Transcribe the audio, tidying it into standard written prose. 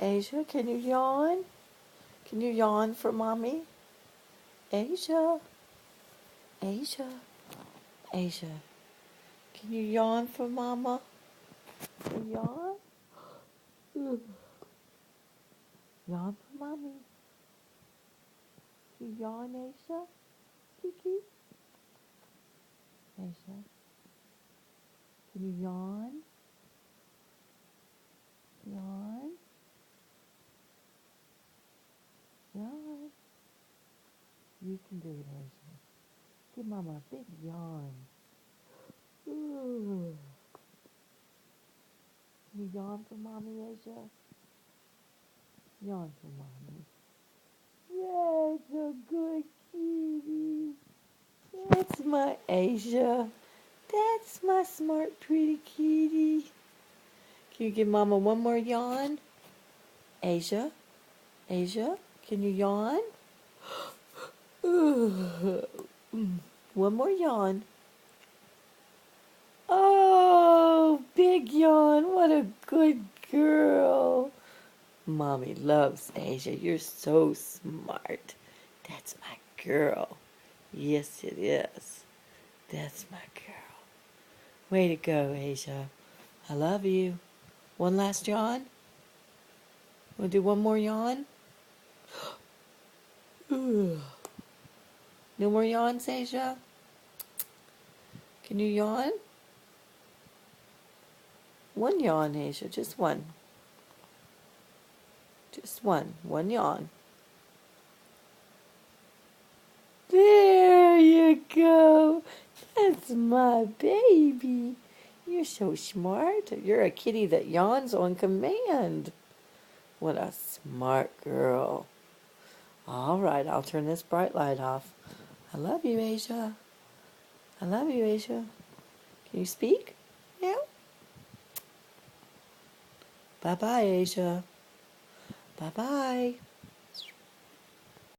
Asia, can you yawn? Can you yawn for mommy? Asia, Asia, Asia, can you yawn for mama? Can you yawn? Yawn for mommy. Can you yawn, Asia? Kiki? Asia, can you yawn? Yawn? Yawn. You can do it, Asia. Give mama a big yawn. Ooh. Can you yawn for mommy, Asia? Yawn for mommy. That's a good kitty. That's my Asia. That's my smart, pretty kitty. Can you give mama one more yawn? Asia? Asia? Can you yawn? One more yawn. Oh, big yawn. What a good girl. Mommy loves Asia. You're so smart. That's my girl. Yes, it is. That's my girl. Way to go, Asia. I love you. One last yawn? Want to do one more yawn? No more yawns, Asia? Can you yawn? One yawn, Asia. Just one. Just one. One yawn. There you go. That's my baby. You're so smart. You're a kitty that yawns on command. What a smart girl. All right, I'll turn this bright light off. I love you, Asia. I love you, Asia. Can you speak? Yeah. Bye-bye, Asia. Bye-bye.